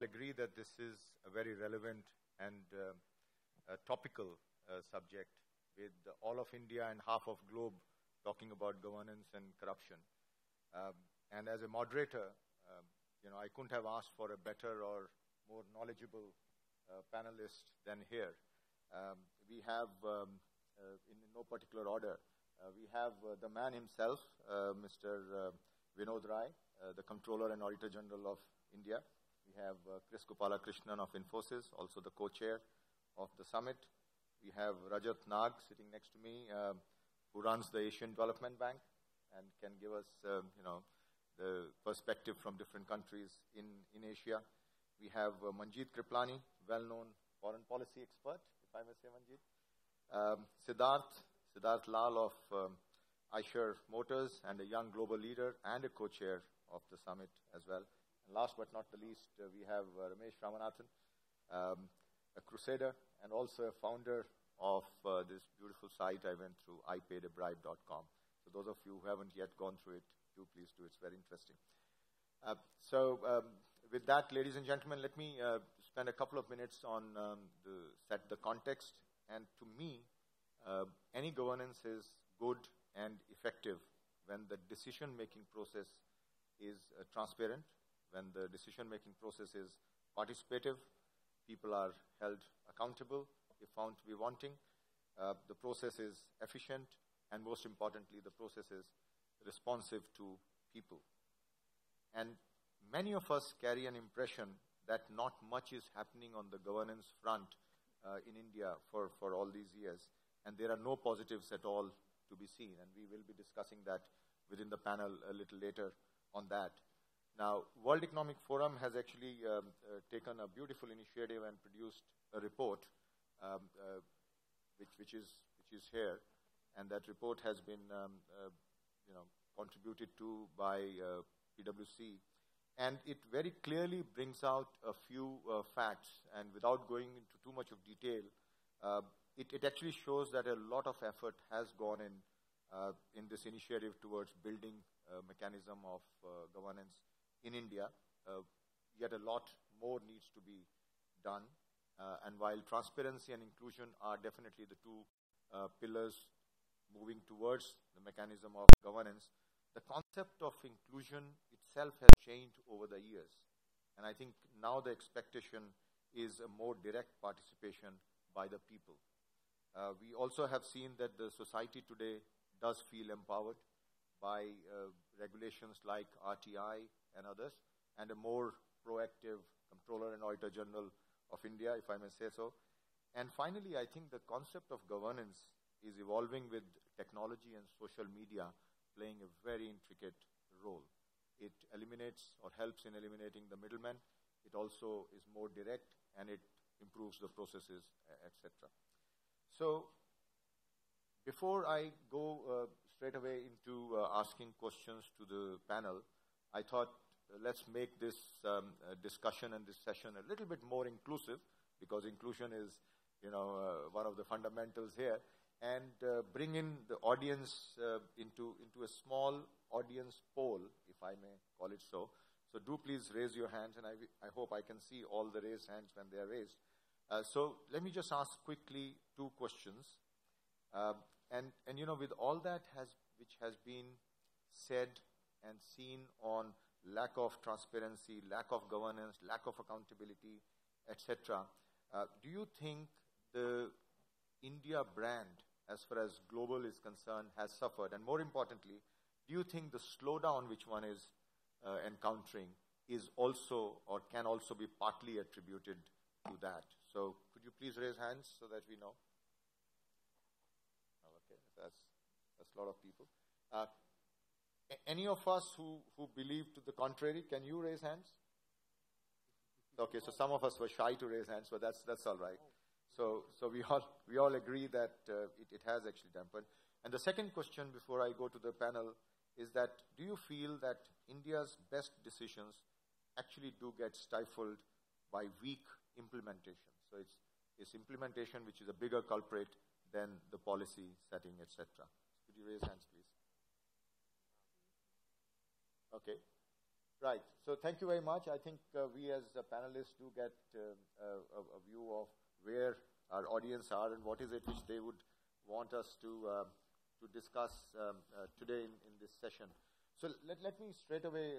Agree that this is a very relevant and topical subject with all of India and half of globe talking about governance and corruption. And as a moderator, I couldn't have asked for a better or more knowledgeable panelist than here. We have, in no particular order, we have the man himself, Mr. Vinod Rai, the Comptroller and Auditor General of India. We have Kris Gopalakrishnan of Infosys, also the co-chair of the summit. We have Rajat sitting next to me, who runs the Asian Development Bank and can give us, the perspective from different countries in Asia. We have Manjeet Kripalani, well-known foreign policy expert, if I may say, Manjeet. Siddhartha Lal of Eicher Motors, and a young global leader and a co-chair of the summit as well. And last but not the least, we have Ramesh, Ramanathan, a crusader and also a founder of this beautiful site I went through, ipaidabribe.com. So those of you who haven't yet gone through it, do please do. It's very interesting. With that, ladies and gentlemen, let me spend a couple of minutes on set the context. And to me, any governance is good and effective when the decision-making process is transparent, when the decision-making process is participative, people are held accountable if found to be wanting, the process is efficient, and most importantly, the process is responsive to people. And many of us carry an impression that not much is happening on the governance front in India for all these years, and there are no positives at all to be seen, and we will be discussing that within the panel a little later on that. Now, World Economic Forum has actually taken a beautiful initiative and produced a report, which is here, and that report has been contributed to by PwC, and it very clearly brings out a few facts, and without going into too much of detail, it actually shows that a lot of effort has gone in this initiative towards building a mechanism of governance in India. Yet a lot more needs to be done. And while transparency and inclusion are definitely the two pillars moving towards the mechanism of governance, the concept of inclusion itself has changed over the years. And I think now the expectation is a more direct participation by the people. We also have seen that the society today does feel empowered by regulations like RTI and others, and a more proactive Comptroller and Auditor General of India, if I may say so. And finally, I think the concept of governance is evolving with technology and social media playing a very intricate role. It eliminates or helps in eliminating the middlemen. It also is more direct, and it improves the processes, etc. So, before I go straight away into asking questions to the panel, I thought let's make this discussion and this session a little bit more inclusive, because inclusion is, one of the fundamentals here, and bring in the audience into a small audience poll, if I may call it so. So do please raise your hands, and I hope I can see all the raised hands when they are raised. So let me just ask quickly two questions. And with all that which has been said and seen on lack of transparency, lack of governance, lack of accountability, etc., do you think the India brand, as far as global is concerned, has suffered? And more importantly, do you think the slowdown which one is encountering is also or can also be partly attributed to that? So could you please raise hands so that we know? Okay, that's a lot of people. Any of us who believe to the contrary, can you raise hands? Okay, so some of us were shy to raise hands, but that's all right. So we all agree that it has actually dampened. And the second question before I go to the panel is that, do you feel that India's best decisions actually do get stifled by weak implementation? So it's implementation which is a bigger culprit than the policy setting, etc. Could you raise hands, please? Okay. Right. So thank you very much. I think we as panelists do get a view of where our audience are and what is it which they would want us to discuss today in this session. So let me straight away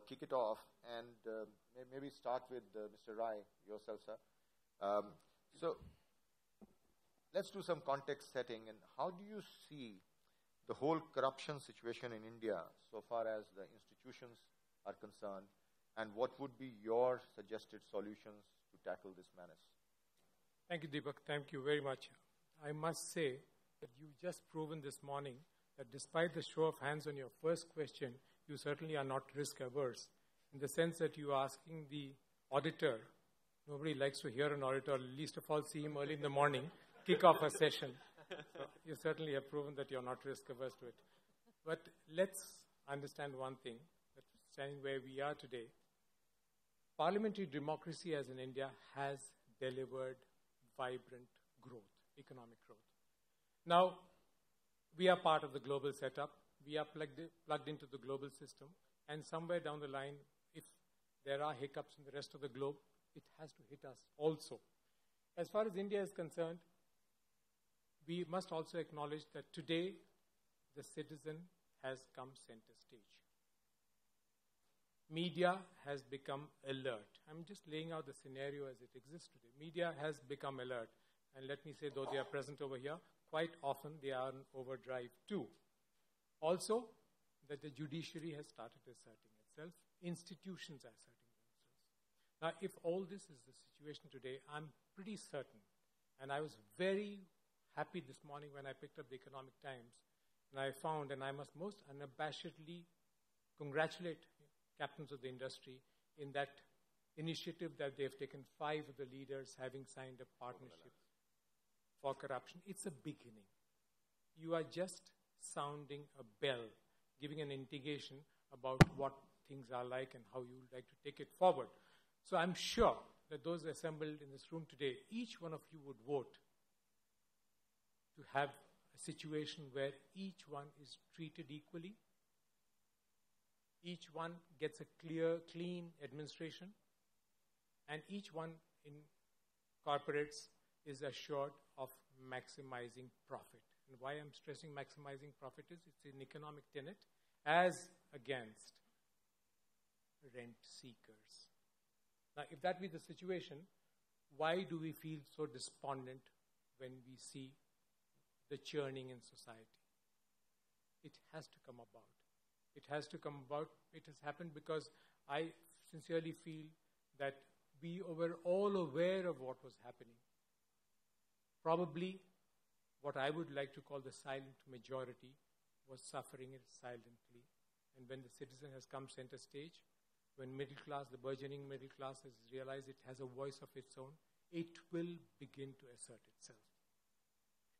kick it off and maybe start with Mr. Rai, yourself, sir. So let's do some context setting. And how do you see the whole corruption situation in India so far as the institutions are concerned, and what would be your suggested solutions to tackle this menace? Thank you, Deepak. Thank you very much. I must say that you've just proven this morning that despite the show of hands on your first question, you certainly are not risk averse, in the sense that you are asking the auditor. Nobody likes to hear an auditor, least of all see him early in the morning, kick off a session. So you certainly have proven that you're not risk averse to it. But let's understand one thing, that standing where we are today, parliamentary democracy as in India has delivered vibrant growth, economic growth. Now, we are part of the global setup. We are plugged into the global system. And somewhere down the line, if there are hiccups in the rest of the globe, it has to hit us also. As far as India is concerned, we must also acknowledge that today the citizen has come center stage. Media has become alert. I'm just laying out the scenario as it exists today. Media has become alert. And let me say, though they are present over here, quite often they are in overdrive too. Also, that the judiciary has started asserting itself. Institutions are asserting themselves. Now, if all this is the situation today, I'm pretty certain, and I was very happy this morning when I picked up the Economic Times, and I found, and I must most unabashedly congratulate captains of the industry in that initiative that they've taken, 5 of the leaders having signed a partnership for corruption. It's a beginning. You are just sounding a bell, giving an indication about what things are like and how you would like to take it forward. So I'm sure that those assembled in this room today, each one of you would vote to have a situation where each one is treated equally, each one gets a clear, clean administration, and each one in corporates is assured of maximizing profit. And why I'm stressing maximizing profit is it's an economic tenet as against rent seekers. Now, if that be the situation, why do we feel so despondent when we see the churning in society? It has to come about. It has to come about. It has happened because I sincerely feel that we were all aware of what was happening. Probably what I would like to call the silent majority was suffering it silently. And when the citizen has come center stage, when middle class, the burgeoning middle class has realized it has a voice of its own, it will begin to assert itself.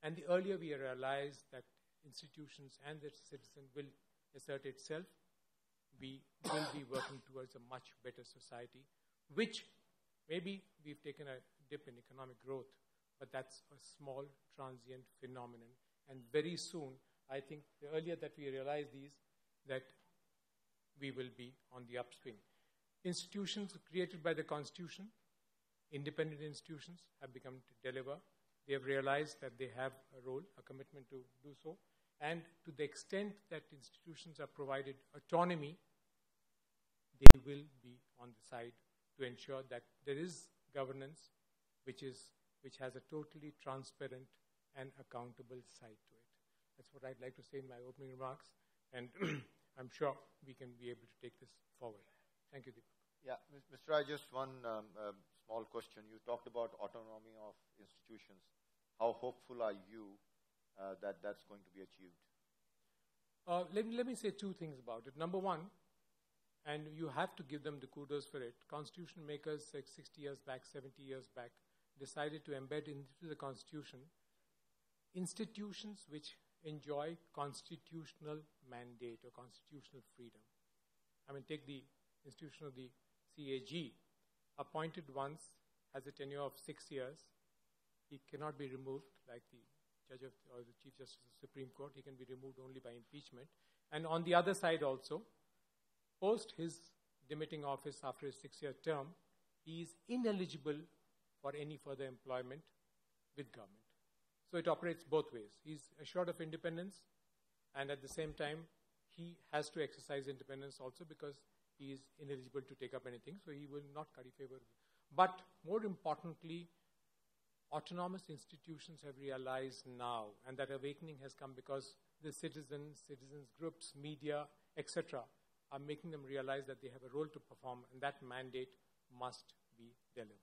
And the earlier we realize that institutions and the citizen will assert itself, we will be working towards a much better society, which maybe we've taken a dip in economic growth, but that's a small transient phenomenon. And very soon, I think the earlier that we realize these, that we will be on the upswing. Institutions created by the Constitution, independent institutions, have become to deliver. They have realized that they have a role, a commitment to do so. And to the extent that institutions are provided autonomy, they will be on the side to ensure that there is governance which has a totally transparent and accountable side to it. That's what I'd like to say in my opening remarks, and I'm sure we can be able to take this forward. Thank you, Deepak. Yeah, Mr. Rai, just one small question. You talked about autonomy of institutions. How hopeful are you that that's going to be achieved? Let me say 2 things about it. Number one, and you have to give them the kudos for it, Constitution makers 60 years back, 70 years back, decided to embed into the Constitution institutions which enjoy constitutional mandate or constitutional freedom. I mean, take the institution of the CAG, appointed once, has a tenure of 6 years. He cannot be removed like the judge or the Chief Justice of the Supreme Court. He can be removed only by impeachment. And on the other side also, post his demitting office after his 6-year term, he is ineligible for any further employment with government. So it operates both ways. He's assured of independence, and at the same time, he has to exercise independence also because he is ineligible to take up anything, so he will not curry favor. But more importantly, autonomous institutions have realized now, and that awakening has come because the citizens groups, media, etc., are making them realize that they have a role to perform, and that mandate must be delivered.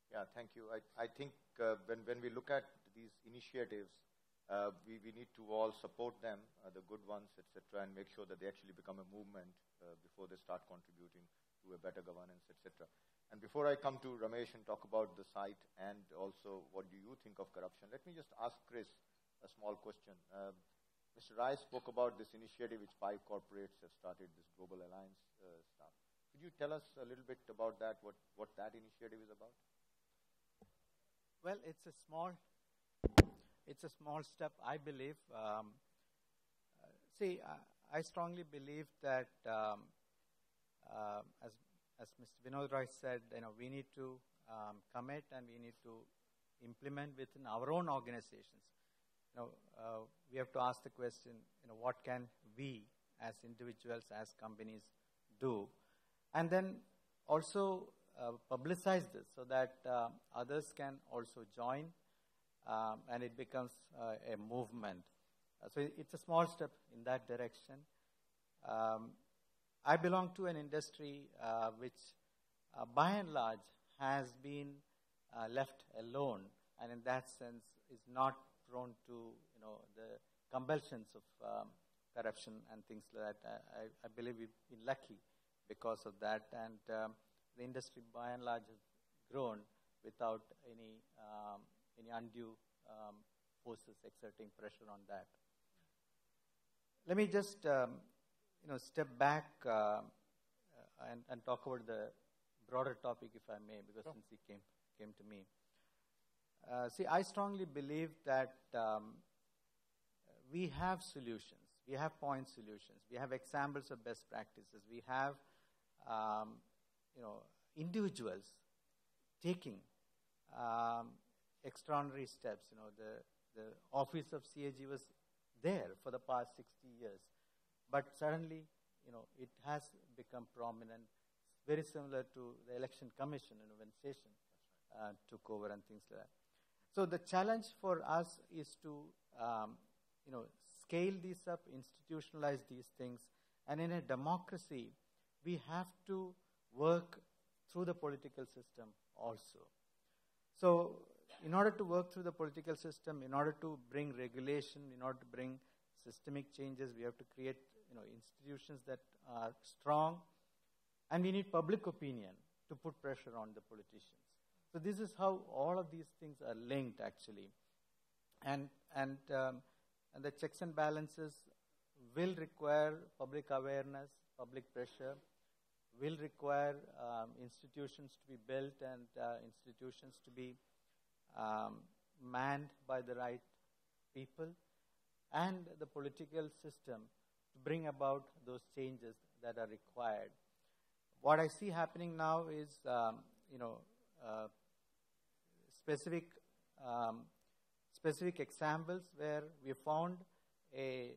Yeah, thank you. I think when we look at these initiatives, we need to all support them, the good ones, etc., and make sure that they actually become a movement before they start contributing to a better governance, etc. And before I come to Ramesh and talk about the site and also what do you think of corruption, let me just ask Kris a small question. Mr. Rai spoke about this initiative which 5 corporates have started, this Global Alliance stuff. Could you tell us a little bit about that, what that initiative is about? Well, it's a small step, I believe. I strongly believe that, as Mr. Vinod Roy said, we need to commit and we need to implement within our own organizations. We have to ask the question, what can we as individuals, as companies do? And then also publicize this so that others can also join and it becomes a movement. So it's a small step in that direction. I belong to an industry which by and large has been left alone, and in that sense is not prone to the compulsions of corruption and things like that. I believe we've been lucky because of that, and the industry by and large has grown without any undue forces exerting pressure on that. Let me just step back and talk about the broader topic, if I may, because since he came to me. I strongly believe that we have solutions. We have point solutions. We have examples of best practices. We have individuals taking extraordinary steps. The office of CAG was there for the past 60 years, but suddenly, it has become prominent, very similar to the Election Commission, when Session took over and things like that. So the challenge for us is to, scale these up, institutionalize these things, and in a democracy, we have to work through the political system also. So in order to work through the political system, in order to bring regulation, in order to bring systemic changes, we have to create institutions that are strong, and we need public opinion to put pressure on the politicians. So this is how all of these things are linked, actually, and the checks and balances will require public awareness, public pressure, will require institutions to be built and institutions to be manned by the right people, and the political system to bring about those changes that are required. What I see happening now is, specific examples where we found a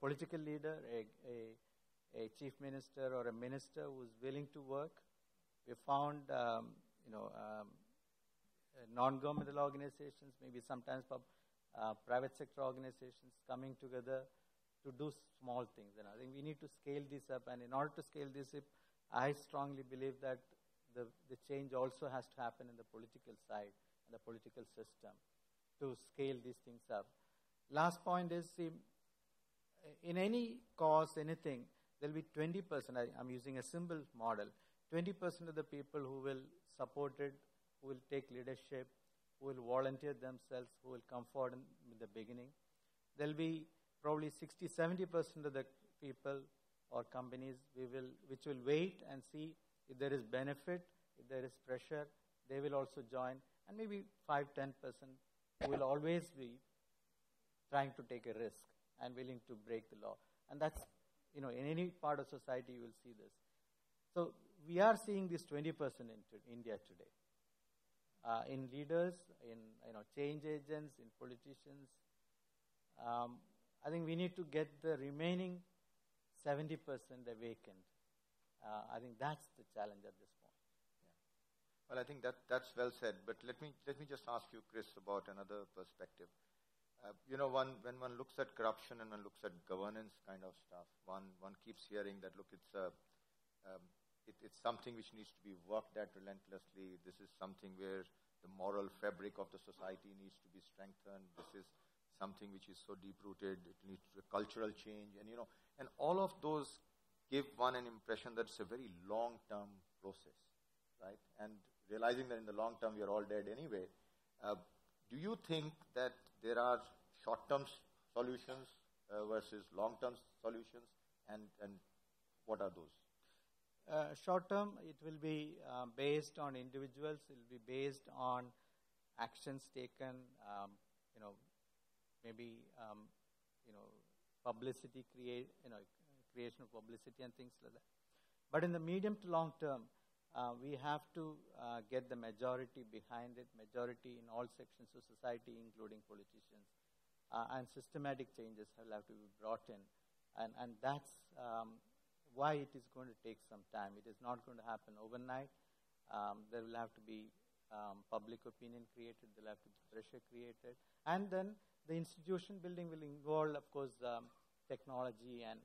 political leader, a chief minister or a minister who is willing to work. We found, non-governmental organizations, maybe sometimes private sector organizations coming together to do small things. And I think we need to scale this up. And in order to scale this up, I strongly believe that the change also has to happen in the political side and the political system to scale these things up. Last point is, in any cause, anything, there will be 20%, I'm using a simple model, 20% of the people who will support it, who will take leadership, who will volunteer themselves, who will come forward in the beginning. There will be probably 60-70% of the people or companies which will wait and see if there is benefit, if there is pressure, they will also join, and maybe 5-10% who will always be trying to take a risk and willing to break the law. And that's, in any part of society you will see this. So we are seeing this 20% in India today. In leaders, in change agents, in politicians. I think we need to get the remaining 70% awakened. I think that's the challenge at this point. Yeah. Well, I think that's well said. But let me just ask you, Kris, about another perspective. When one looks at corruption and one looks at governance kind of stuff, one keeps hearing that, look, it's something which needs to be worked at relentlessly. This is something where the moral fabric of the society needs to be strengthened. This is something which is so deep-rooted. It needs a cultural change. And all of those give one an impression that it's a very long-term process, right? And realizing that in the long term we are all dead anyway, do you think that there are short-term solutions versus long-term solutions, and what are those? Short term, it will be based on individuals. It will be based on actions taken. Maybe publicity creation of publicity and things like that. But in the medium to long term, we have to get the majority behind it. Majority in all sections of society, including politicians, and systematic changes will have to be brought in, and that's why it is going to take some time. It is not going to happen overnight. There will have to be public opinion created. There will have to be pressure created. And then the institution building will involve, of course, technology and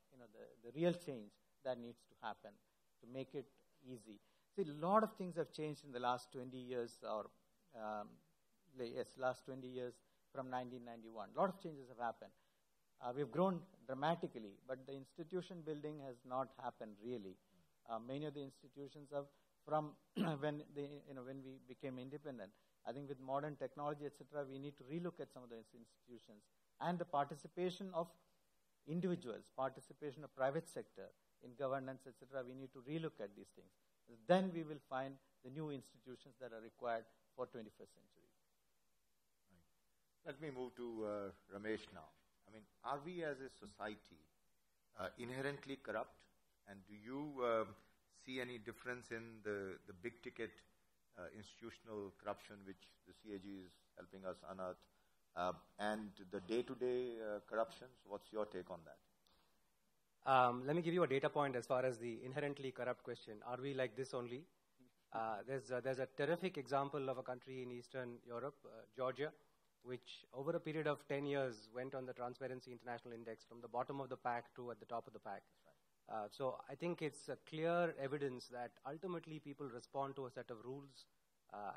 the real change that needs to happen to make it easy. See, a lot of things have changed in the last 20 years, last 20 years from 1991. A lot of changes have happened. We've grown dramatically, but the institution building has not happened really. Many of the institutions have, from when we became independent, I think with modern technology, etc., we need to relook at some of those institutions and the participation of individuals, participation of private sector in governance, etc. We need to relook at these things. Then we will find the new institutions that are required for 21st century. Right. Let me move to Ramesh now. I mean, are we as a society inherently corrupt? And do you see any difference in the big ticket institutional corruption which the CAG is helping us unearth and the day-to-day corruptions? What's your take on that? Let me give you a data point as far as the inherently corrupt question. Are we like this only? There's a terrific example of a country in Eastern Europe, Georgia, which over a period of 10 years went on the Transparency International Index from the bottom of the pack to at the top of the pack. So I think it's a clear evidence that ultimately people respond to a set of rules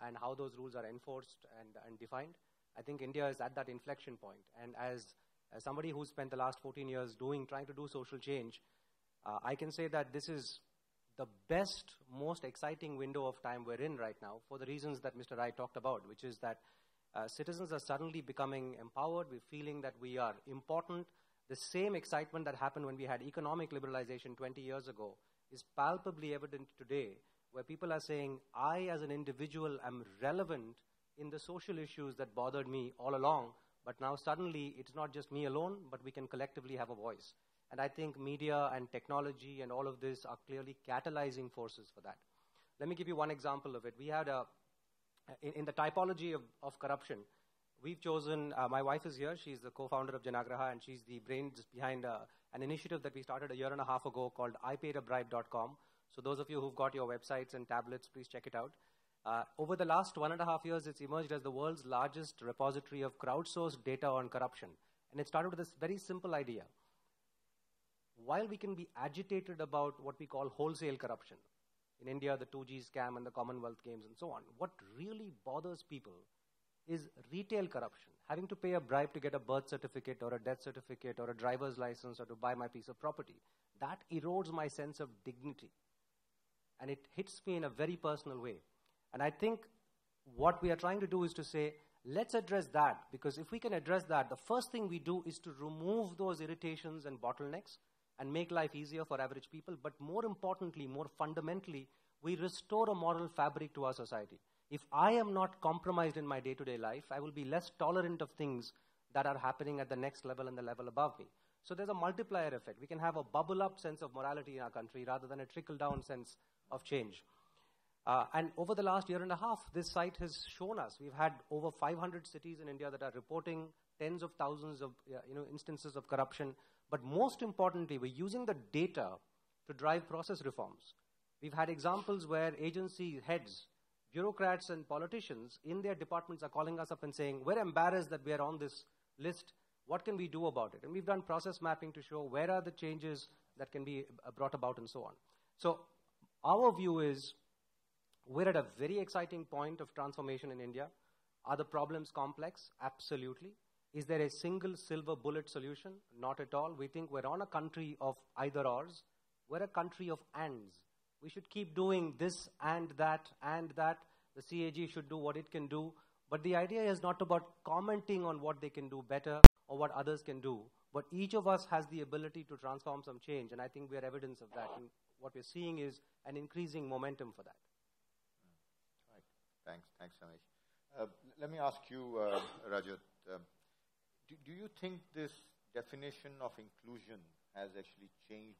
and how those rules are enforced and defined. I think India is at that inflection point. And as somebody who spent the last 14 years trying to do social change, I can say that this is the best, most exciting window of time we're in right now for the reasons that Mr. Rai talked about, which is that citizens are suddenly becoming empowered. We're feeling that we are important. The same excitement that happened when we had economic liberalization 20 years ago is palpably evident today, where people are saying, I as an individual am relevant in the social issues that bothered me all along, but now suddenly it's not just me alone, but we can collectively have a voice. And I think media and technology and all of this are clearly catalyzing forces for that. Let me give you one example of it. We had in the typology of corruption, we've chosen, my wife is here, she's the co-founder of Janagraha, and she's the brains behind an initiative that we started a year and a half ago called iPaidAbribe.com. So those of you who've got your websites and tablets, please check it out. Over the last 1.5 years, it's emerged as the world's largest repository of crowdsourced data on corruption. And it started with this very simple idea. While we can be agitated about what we call wholesale corruption, in India, the 2G scam and the Commonwealth Games and so on, what really bothers people is retail corruption, having to pay a bribe to get a birth certificate or a death certificate or a driver's license or to buy my piece of property. That erodes my sense of dignity. And it hits me in a very personal way. And I think what we are trying to do is to say, let's address that, because if we can address that, the first thing we do is to remove those irritations and bottlenecks and make life easier for average people. But more importantly, more fundamentally, we restore a moral fabric to our society. If I am not compromised in my day-to-day life, I will be less tolerant of things that are happening at the next level and the level above me. So there's a multiplier effect. We can have a bubble-up sense of morality in our country rather than a trickle-down sense of change. And over the last year and a half, this site has shown us, we've had over 500 cities in India that are reporting tens of thousands of instances of corruption. But most importantly, we're using the data to drive process reforms. We've had examples where agency heads, bureaucrats and politicians in their departments are calling us up and saying, we're embarrassed that we are on this list. What can we do about it? And we've done process mapping to show where are the changes that can be brought about and so on. So our view is we're at a very exciting point of transformation in India. Are the problems complex? Absolutely. Is there a single silver bullet solution? Not at all. We think we're on a country of either ors. We're a country of ands. We should keep doing this and that and that. The CAG should do what it can do. But the idea is not about commenting on what they can do better or what others can do. But each of us has the ability to transform some change. And I think we are evidence of that. And what we're seeing is an increasing momentum for that. Right. Thanks, Ramesh. Let me ask you, Rajat, do you think this definition of inclusion has actually changed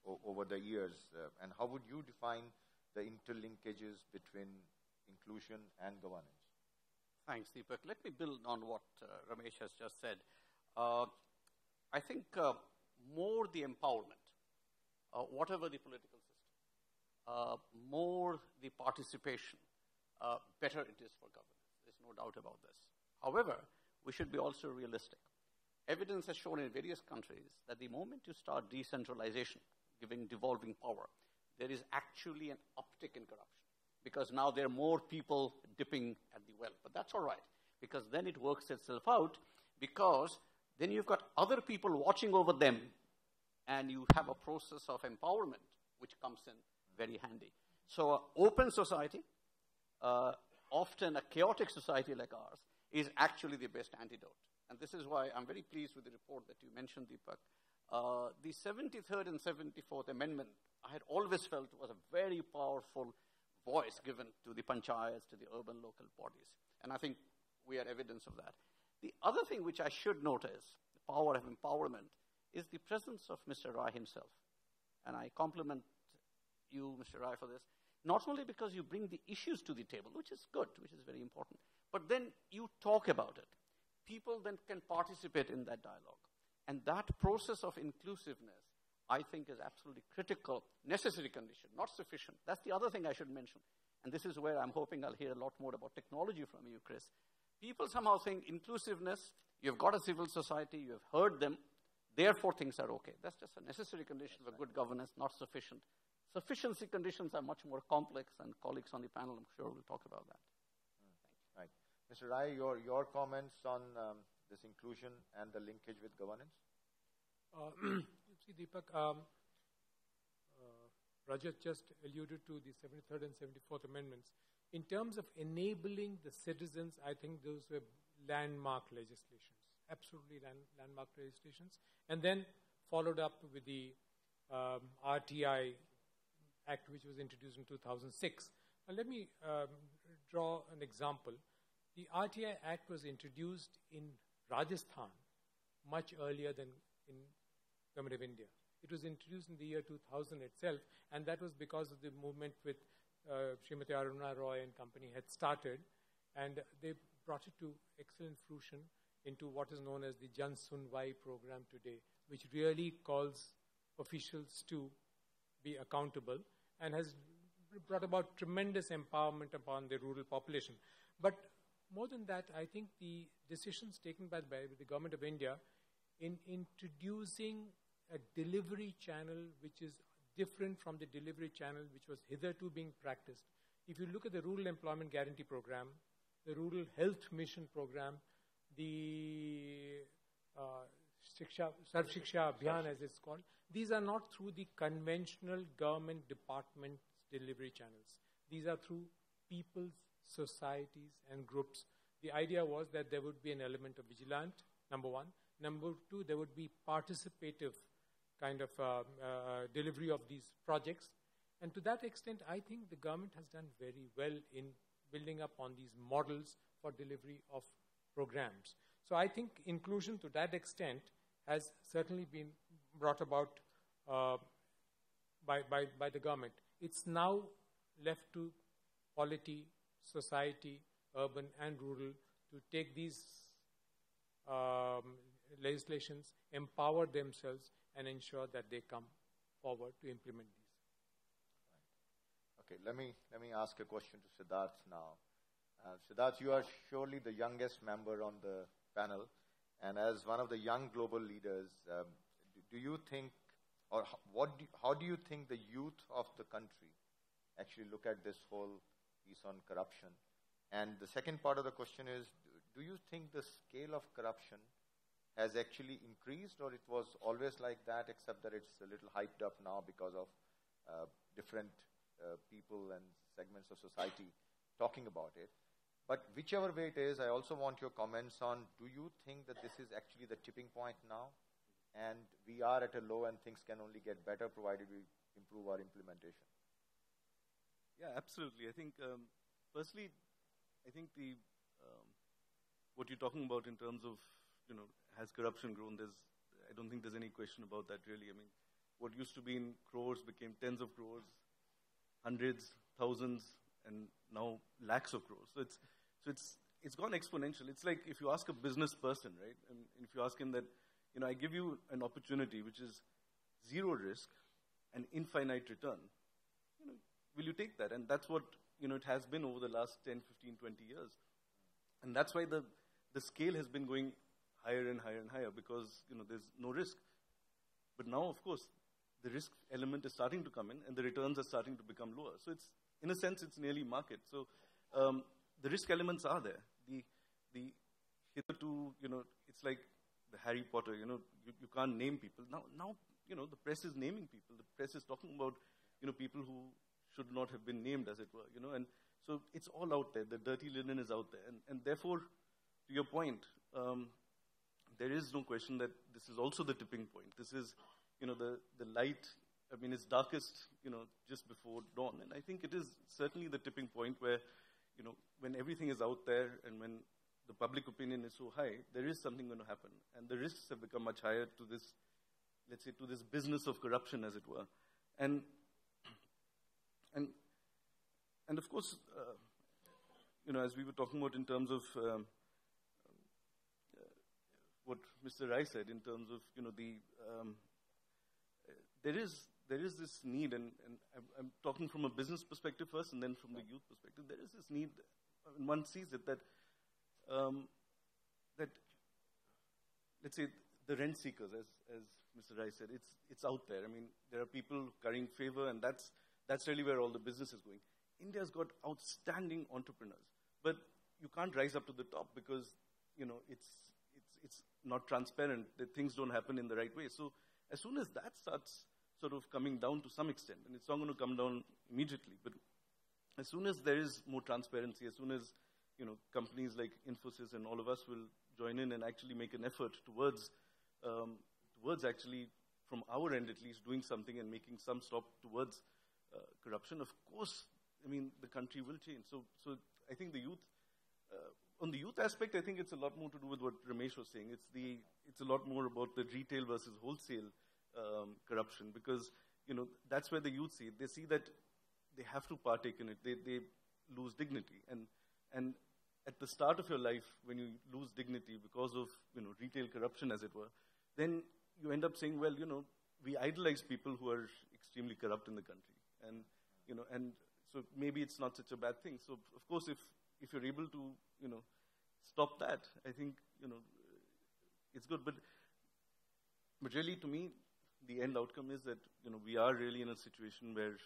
over the years? And how would you define the interlinkages between inclusion and governance? Thanks, Deepak. Let me build on what Ramesh has just said. I think more the empowerment, whatever the political system, more the participation, better it is for governance. There's no doubt about this. However, we should be also realistic. Evidence has shown in various countries that the moment you start decentralization, giving devolving power, there is actually an uptick in corruption because now there are more people dipping at the well. But that's all right because then it works itself out because then you've got other people watching over them and you have a process of empowerment which comes in very handy. So an open society, often a chaotic society like ours, is actually the best antidote. And this is why I'm very pleased with the report that you mentioned, Deepak. The 73rd and 74th Amendment, I had always felt was a very powerful voice given to the panchayats, to the urban local bodies. And I think we are evidence of that. The other thing which I should notice, the power of empowerment, is the presence of Mr. Rai himself. And I compliment you, Mr. Rai, for this. Not only because you bring the issues to the table, which is good, which is very important, but then you talk about it. People then can participate in that dialogue. And that process of inclusiveness, I think, is absolutely critical, necessary condition, not sufficient. That's the other thing I should mention. And this is where I'm hoping I'll hear a lot more about technology from you, Kris. People somehow think inclusiveness, you've got a civil society, you have heard them, therefore things are okay. That's just a necessary condition for good governance, not sufficient. Sufficiency conditions are much more complex, and colleagues on the panel, I'm sure, will talk about that. Right. Mr. Rai, your comments on this inclusion and the linkage with governance? See, Deepak, Rajat just alluded to the 73rd and 74th Amendments. In terms of enabling the citizens, I think those were landmark legislations, absolutely landmark legislations. And then followed up with the RTI Act, which was introduced in 2006. Now, let me draw an example. The RTI Act was introduced in Rajasthan much earlier than in Government of India. It was introduced in the year 2000 itself, and that was because of the movement with Srimati Aruna Roy and company had started, and they brought it to excellent fruition into what is known as the Jan Sunwai program today, which really calls officials to be accountable and has brought about tremendous empowerment upon the rural population. But more than that, I think the decisions taken by the Government of India in introducing a delivery channel which is different from the delivery channel which was hitherto being practiced. If you look at the Rural Employment Guarantee Program, the Rural Health Mission Program, the Sarv Shiksha Abhiyan as it's called, these are not through the conventional government department delivery channels. These are through people's societies and groups. The idea was that there would be an element of vigilant, number one. Number two, there would be participative kind of delivery of these projects. And to that extent, I think the government has done very well in building up on these models for delivery of programs. So I think inclusion to that extent has certainly been brought about by the government. It's now left to polity, society, urban and rural, to take these legislations, empower themselves, and ensure that they come forward to implement these. Okay, let me ask a question to Siddhartha now. Siddhartha, you are surely the youngest member on the panel, and as one of the young global leaders, do you think, or how do you think the youth of the country actually look at this whole piece on corruption? And the second part of the question is, do you think the scale of corruption has actually increased, or it was always like that, except that it's a little hyped up now because of different people and segments of society talking about it? But whichever way it is, I also want your comments on, do you think that this is actually the tipping point now, and we are at a low and things can only get better provided we improve our implementation? Yeah, absolutely. I think, firstly, I think what you're talking about in terms of, has corruption grown? I don't think there's any question about that, really. I mean, what used to be in crores became tens of crores, hundreds, thousands, and now lakhs of crores. So it's gone exponential. It's like if you ask a business person, right, and if you ask him that, I give you an opportunity which is zero risk and infinite return, will you take that? And that's what, it has been over the last 10, 15, 20 years. And that's why the scale has been going higher and higher and higher, because, there's no risk. But now, of course, the risk element is starting to come in and the returns are starting to become lower. So it's, in a sense, it's nearly market. So the risk elements are there. The hitherto, it's like the Harry Potter, you can't name people. Now, the press is naming people. The press is talking about, people who should not have been named, as it were, and so it's all out there. The dirty linen is out there. And therefore, to your point, there is no question that this is also the tipping point. This is, the light, I mean, it's darkest, just before dawn. And I think it is certainly the tipping point where, when everything is out there and when the public opinion is so high, there is something going to happen. And the risks have become much higher to this, let's say, to this business of corruption, as it were. And of course, as we were talking about in terms of what Mr. Rai said, in terms of, there is this need, and I'm talking from a business perspective first and then from the youth perspective, there is this need, and one sees it, that, let's say, the rent seekers, as Mr. Rai said, it's out there. I mean, there are people currying favor, and that's really where all the business is going. India's got outstanding entrepreneurs, but you can't rise up to the top because, it's not transparent, that things don't happen in the right way. So as soon as that starts sort of coming down to some extent, and it's not going to come down immediately, but as soon as there is more transparency, as soon as, companies like Infosys and all of us will join in and actually make an effort towards actually, from our end at least, doing something and making some stop towards corruption, of course, I mean, the country will change. So I think the youth, on the youth aspect, I think it's a lot more to do with what Ramesh was saying. It's a lot more about the retail versus wholesale corruption, because, that's where the youth see it. They see that they have to partake in it. They lose dignity. And at the start of your life, when you lose dignity because of, retail corruption, as it were, then you end up saying, well, we idolize people who are extremely corrupt in the country. And so maybe it's not such a bad thing. So, of course, if you're able to, stop that, I think, it's good. But really, to me, the end outcome is that, we are really in a situation where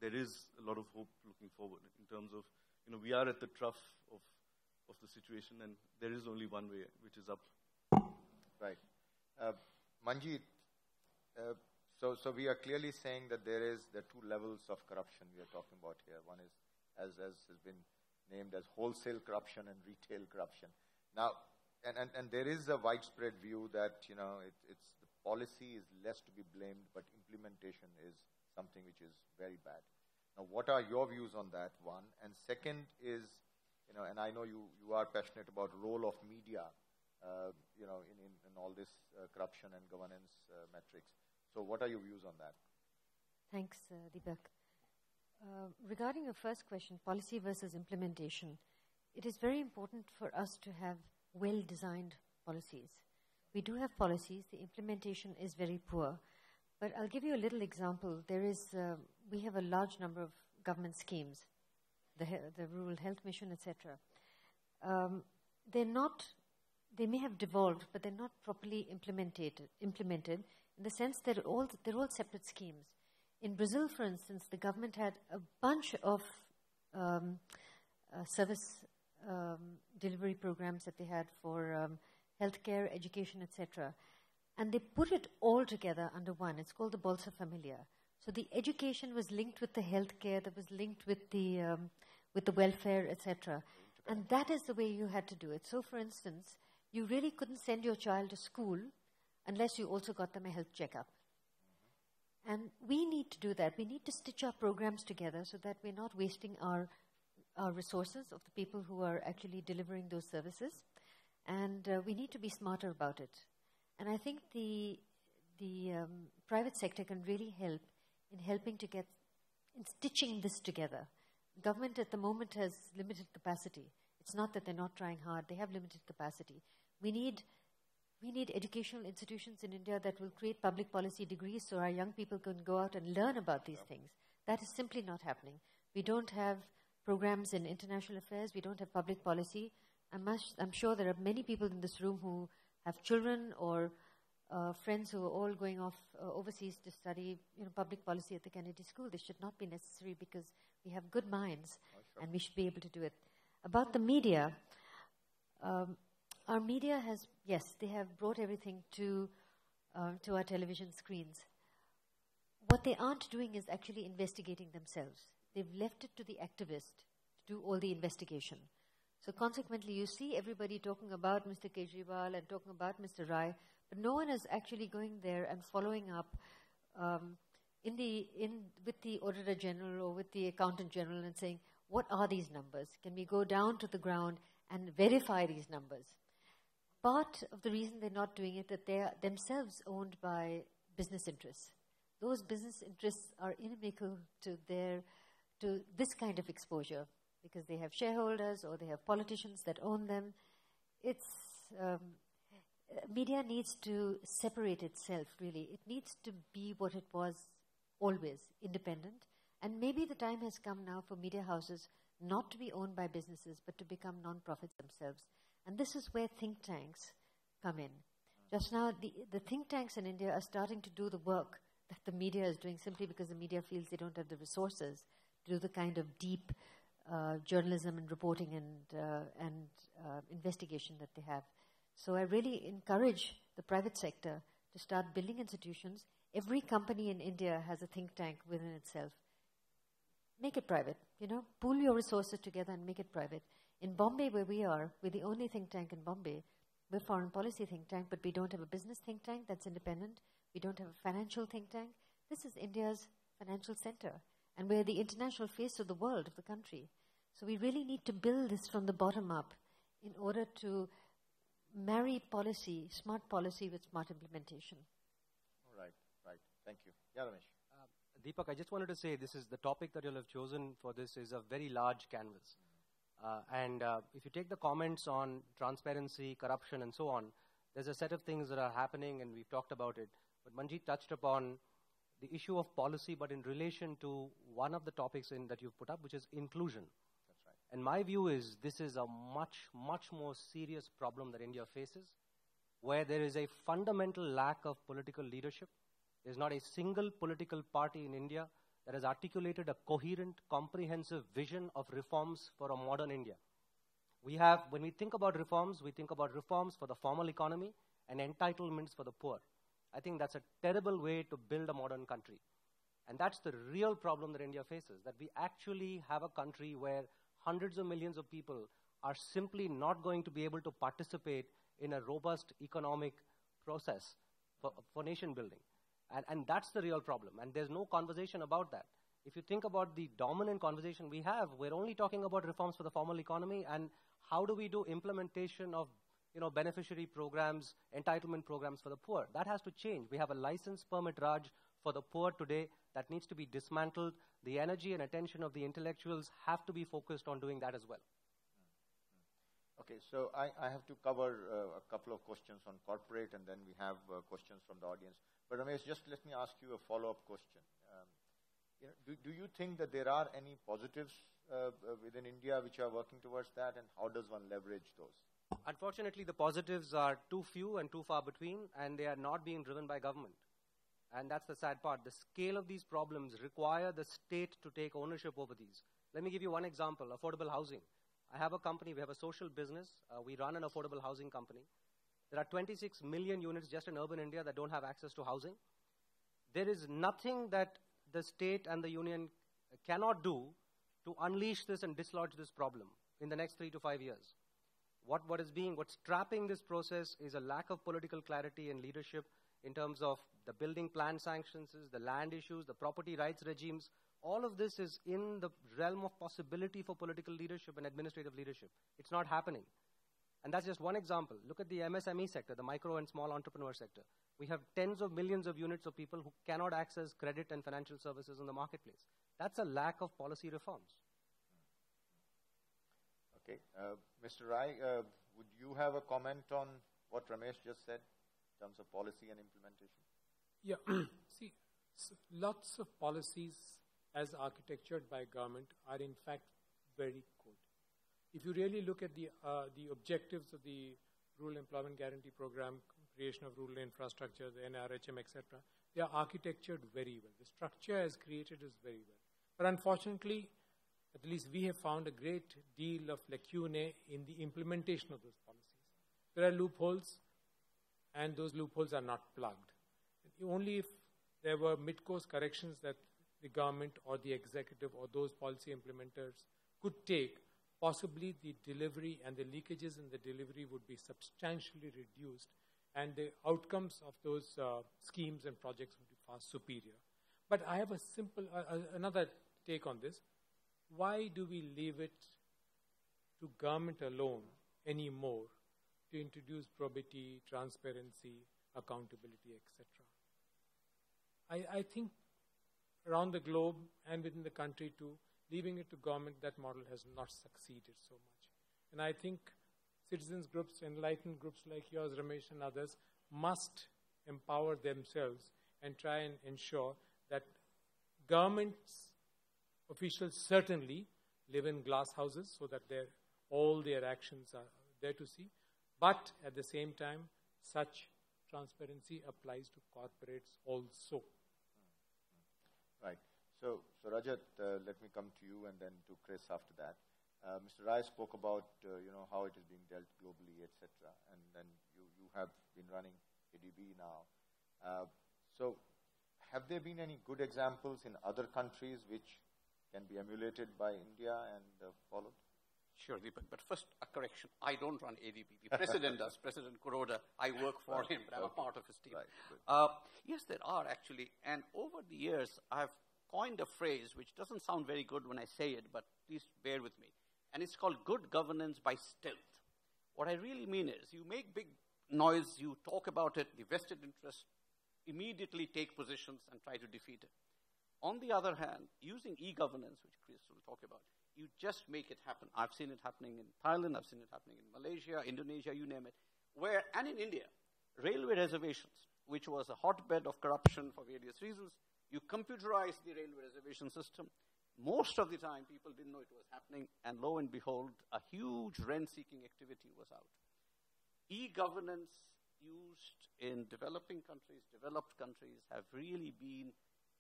there is a lot of hope looking forward in terms of, we are at the trough of the situation, and there is only one way, which is up. Right. Manjeet, so we are clearly saying that there are two levels of corruption we are talking about here. One is, as has been named as wholesale corruption and retail corruption. Now, and there is a widespread view that, it's the policy is less to be blamed, but implementation is something which is very bad. Now, what are your views on that, one? And second is, and I know you are passionate about role of media in all this corruption and governance metrics. So what are your views on that? Thanks, Deepak. Regarding your first question, policy versus implementation, it is very important for us to have well-designed policies. We do have policies. The implementation is very poor. But I'll give you a little example. We have a large number of government schemes, the Rural Health Mission, etc. They may have devolved, but they're not properly implemented in the sense they're all separate schemes. In Brazil, for instance, the government had a bunch of service delivery programs that they had for healthcare, education, etc. And they put it all together under one. It's called the Bolsa Familia. So the education was linked with the healthcare, that was linked with the welfare, etc. And that is the way you had to do it. So, for instance, you really couldn't send your child to school unless you also got them a health checkup. And we need to do that. We need to stitch our programs together so that we're not wasting our resources of the people who are actually delivering those services. And we need to be smarter about it. And I think the private sector can really help in helping to in stitching this together. Government at the moment has limited capacity. It's not that they're not trying hard. They have limited capacity. We need educational institutions in India that will create public policy degrees so our young people can go out and learn about these things. That is simply not happening. We don't have programs in international affairs. We don't have public policy. I'm sure there are many people in this room who have children or friends who are all going off overseas to study public policy at the Kennedy School. This should not be necessary because we have good minds and we should be able to do it. About the media, our media has, yes, they have brought everything to our television screens. What they aren't doing is actually investigating themselves. They've left it to the activist to do all the investigation. So consequently, you see everybody talking about Mr. Kejriwal and talking about Mr. Rai, but no one is actually going there and following up with the Auditor General or with the Accountant General and saying, what are these numbers? Can we go down to the ground and verify these numbers? Part of the reason they're not doing it is that they are themselves owned by business interests. Those business interests are inimical to this kind of exposure because they have shareholders or they have politicians that own them. Media needs to separate itself, really. It needs to be what it was always, independent. And maybe the time has come now for media houses not to be owned by businesses, but to become non-profits themselves. And this is where think tanks come in. Just now, the think tanks in India are starting to do the work that the media is doing simply because the media feels they don't have the resources to do the kind of deep journalism and reporting and investigation that they have. So I really encourage the private sector to start building institutions. Every company in India has a think tank within itself. Make it private, pool your resources together and make it private. In Bombay, where we are, we're the only think tank in Bombay. We're a foreign policy think tank, but we don't have a business think tank that's independent. We don't have a financial think tank. This is India's financial center, and we're the international face of the world, of the country. So we really need to build this from the bottom up in order to marry policy, smart policy with smart implementation. All right. Thank you. Yeah, Ramesh. Deepak, I just wanted to say this is the topic that you'll have chosen for this is a very large canvas. And if you take the comments on transparency, corruption, and so on, there's a set of things that are happening, and we've talked about it. But Manjeet touched upon the issue of policy, but in relation to one of the topics that you've put up, which is inclusion. That's right. And my view is this is a much, much more serious problem that India faces, where there is a fundamental lack of political leadership. There's not a single political party in India that has articulated a coherent, comprehensive vision of reforms for a modern India. When we think about reforms, we think about reforms for the formal economy and entitlements for the poor. I think that's a terrible way to build a modern country. And that's the real problem that India faces, that we actually have a country where hundreds of millions of people are simply not going to be able to participate in a robust economic process for nation building. And that's the real problem. And there's no conversation about that. If you think about the dominant conversation we have, we're only talking about reforms for the formal economy and how do we do implementation of beneficiary programs, entitlement programs for the poor. That has to change. We have a license permit Raj for the poor today that needs to be dismantled. The energy and attention of the intellectuals have to be focused on doing that as well. Okay, so I have to cover a couple of questions on corporate, and then we have questions from the audience. But Ramesh, just let me ask you a follow-up question. Do you think that there are any positives within India which are working towards that, and how does one leverage those? Unfortunately, the positives are too few and too far between, and they are not being driven by government. And that's the sad part. The scale of these problems require the state to take ownership over these. Let me give you one example, affordable housing. I have a company, we have a social business. We run an affordable housing company. There are 26 million units just in urban India that don't have access to housing. There is nothing that the state and the union cannot do to unleash this and dislodge this problem in the next 3 to 5 years. What's trapping this process is a lack of political clarity and leadership in terms of the building plan sanctions, the land issues, the property rights regimes. All of this is in the realm of possibility for political leadership and administrative leadership. It's not happening. And that's just one example. Look at the MSME sector, the micro and small entrepreneur sector. We have tens of millions of units of people who cannot access credit and financial services in the marketplace. That's a lack of policy reforms. Okay. Mr. Rai, would you have a comment on what Ramesh just said in terms of policy and implementation? Yeah. See, lots of policies as architectured by government are in fact very good. If you really look at the objectives of the Rural Employment Guarantee Program, creation of rural infrastructure, the NRHM, etc., they are architectured very well. The structure as created is very well. But unfortunately, at least we have found a great deal of lacunae in the implementation of those policies. There are loopholes, and those loopholes are not plugged. Only if there were mid-course corrections that the government or the executive or those policy implementers could take, possibly the delivery and the leakages in the delivery would be substantially reduced, and the outcomes of those schemes and projects would be far superior. But I have a simple, another take on this. Why do we leave it to government alone anymore to introduce probity, transparency, accountability, etc.? I think around the globe and within the country too, leaving it to government, that model has not succeeded so much. And I think citizens groups, enlightened groups like yours, Ramesh, and others must empower themselves and try and ensure that government's officials certainly live in glass houses so that all their actions are there to see. But at the same time, such transparency applies to corporates also. Right. So Rajat, let me come to you and then to Kris after that. Mr. Rai spoke about how it is being dealt globally, etc. And then you have been running ADB now. So have there been any good examples in other countries which can be emulated by India and followed? Sure, Deepak. But first, a correction. I don't run ADB. The president does, President Kuroda. I work for him, but I'm a part of his team. Right, yes, there are actually. And over the years, I've coined a phrase which doesn't sound very good when I say it, but please bear with me. And it's called good governance by stealth. What I really mean is you make big noise, you talk about it, the vested interests immediately take positions and try to defeat it. On the other hand, using e-governance, which Kris will talk about, you just make it happen. I've seen it happening in Thailand, I've seen it happening in Malaysia, Indonesia, you name it. And in India, railway reservations, which was a hotbed of corruption for various reasons, you computerize the railway reservation system. Most of the time, people didn't know it was happening, and lo and behold, a huge rent-seeking activity was out. E-governance used in developing countries, developed countries, have really been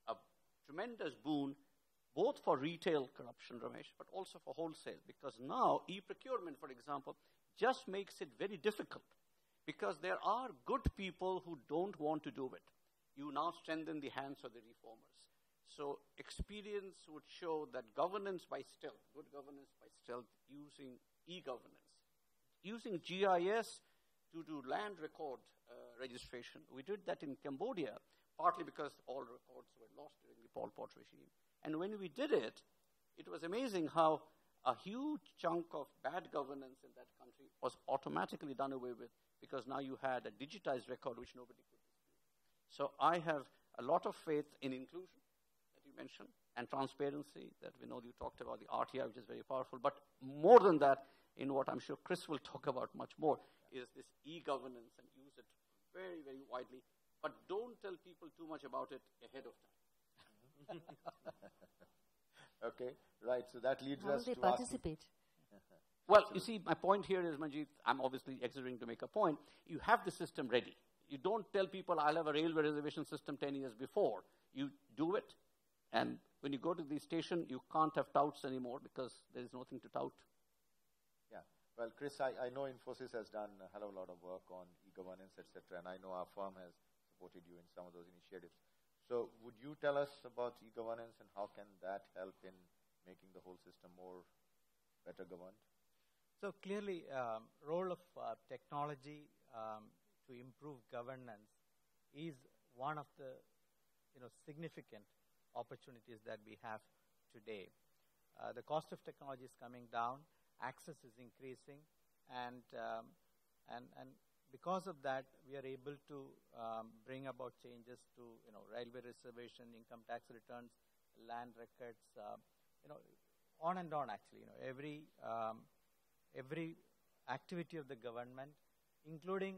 a tremendous boon, both for retail corruption, Ramesh, but also for wholesale, because now e-procurement, for example, just makes it very difficult, because there are good people who don't want to do it. You now strengthen the hands of the reformers. So experience would show that governance by stealth, good governance by stealth, using e-governance, using GIS to do land record registration. We did that in Cambodia, partly because all records were lost during the Pol Pot regime. And when we did it, it was amazing how a huge chunk of bad governance in that country was automatically done away with because now you had a digitized record which nobody could dispute. So I have a lot of faith in inclusion that you mentioned and transparency that we know you talked about, the RTI, which is very powerful. But more than that, in what I'm sure Kris will talk about much more, is this e-governance and use it very, very widely. But don't tell people too much about it ahead of time. Okay, right. So that leads How will us they to participate? Well, you see, my point here is, Manjeet, I'm obviously exerting to make a point. You have the system ready. You don't tell people, I'll have a railway reservation system 10 years before. You do it, and when you go to the station, you can't have touts anymore because there is nothing to tout. Yeah. Well, Kris, I know Infosys has done a hell of a lot of work on e-governance, etc., and I know our firm has supported you in some of those initiatives. So would you tell us about e-governance and how can that help in making the whole system more better governed? So clearly, role of technology to improve governance is one of the significant opportunities that we have today. The cost of technology is coming down, access is increasing, and because of that, we are able to bring about changes to railway reservation, income tax returns, land records, on and on. Actually, every activity of the government, including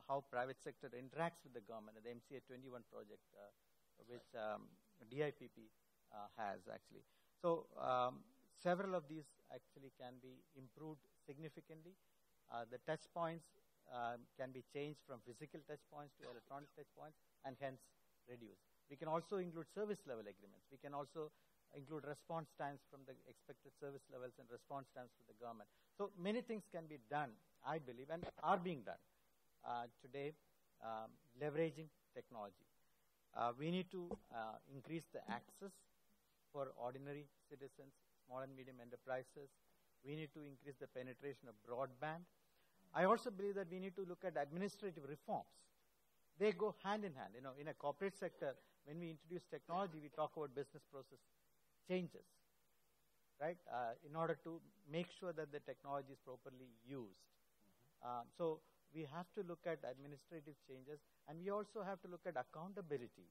how private sector interacts with the government. The MCA 21 project, which DIPP has actually. So several of these actually can be improved significantly. The touch points can be changed from physical touch points to electronic touch points and hence reduce. We can also include service level agreements. We can also include response times from the expected service levels and response times for the government. So many things can be done, I believe, and are being done today, leveraging technology. We need to increase the access for ordinary citizens, small and medium enterprises. We need to increase the penetration of broadband. I also believe that we need to look at administrative reforms. They go hand in hand. In a corporate sector, when we introduce technology, we talk about business process changes, right? In order to make sure that the technology is properly used. So we have to look at administrative changes, and we also have to look at accountability.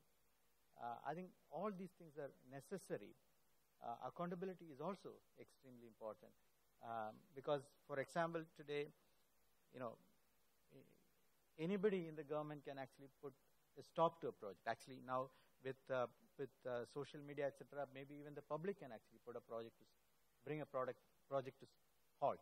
I think all these things are necessary. Accountability is also extremely important because, for example, today, anybody in the government can actually put a stop to a project. Actually, now with social media, etc., maybe even the public can actually put a project to bring a project to halt.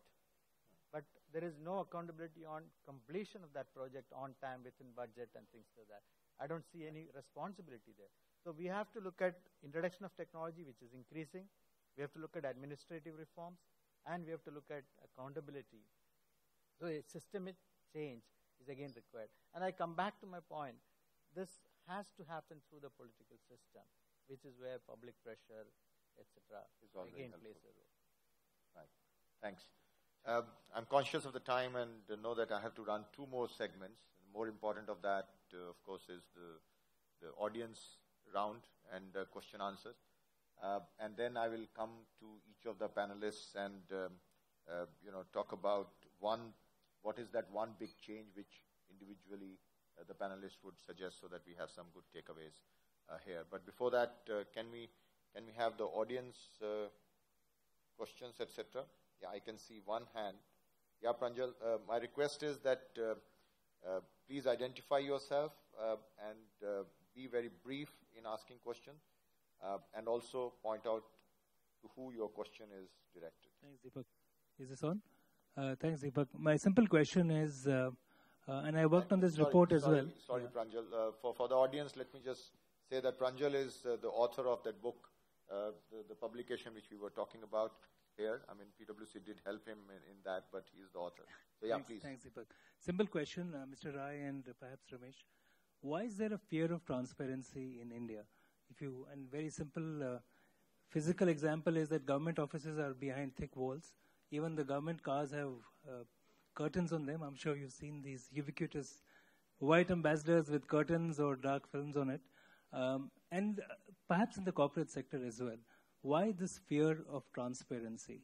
But there is no accountability on completion of that project on time, within budget, and things like that. I don't see any responsibility there. So we have to look at introduction of technology, which is increasing. We have to look at administrative reforms, and we have to look at accountability. So a systemic change is again required. And I come back to my point. This has to happen through the political system, which is where public pressure, etc., again plays a role. Right. Thanks. I'm conscious of the time and know that I have to run two more segments. More important of that, of course, is the audience round and question answers. And then I will come to each of the panelists and talk about what is that one big change which individually the panelists would suggest so that we have some good takeaways here. But before that, can we have the audience questions, etc.? Yeah, I can see one hand. Yeah, Pranjal, my request is that please identify yourself and be very brief in asking questions and also point out to who your question is directed. Thanks, Deepak. Is this on? Thanks, Deepak. My simple question is, and I worked on this report as well. Sorry, Pranjal. For the audience, let me just say that Pranjal is the author of that book, the publication which we were talking about here. I mean, PwC did help him in that, but he is the author. So yeah, please. Thanks, Deepak. Simple question, Mr. Rai and perhaps Ramesh. Why is there a fear of transparency in India? And very simple physical example is that government offices are behind thick walls. Even the government cars have curtains on them. I'm sure you've seen these ubiquitous white ambassadors with curtains or dark films on it. And perhaps in the corporate sector as well. Why this fear of transparency?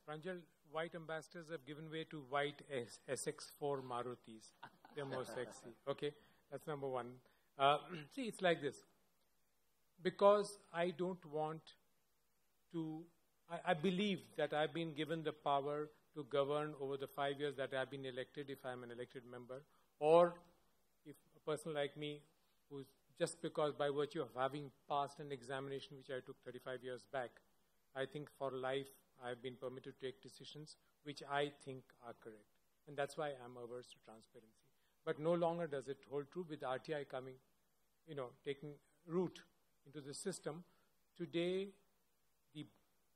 Pranjal, white ambassadors have given way to white SX4 Marutis. They're more sexy. Okay, that's number one. See, it's like this. Because I don't want to, I believe that I've been given the power to govern over the 5 years that I've been elected, if I'm an elected member, or if a person like me, who's just because by virtue of having passed an examination which I took 35 years back, I think for life I've been permitted to take decisions which I think are correct. And that's why I'm averse to transparency. But no longer does it hold true with RTI coming, taking root into the system. Today, the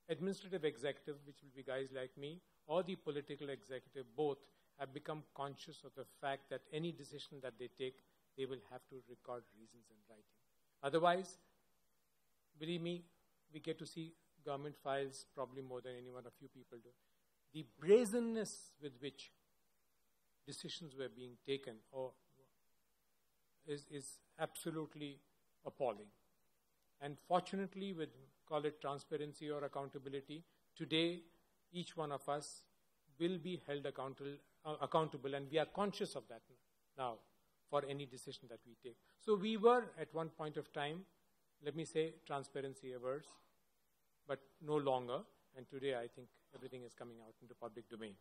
administrative executive, which will be guys like me, or the political executive, both have become conscious of the fact that any decision that they take, they will have to record reasons in writing. Otherwise, believe me, we get to see government files probably more than any one of you people do. The brazenness with which decisions were being taken is absolutely appalling. And fortunately, with, call it transparency or accountability, today each one of us will be held accountable, and we are conscious of that now for any decision that we take. So we were at one point of time, let me say, transparency averse, but no longer. And today I think everything is coming out into public domain.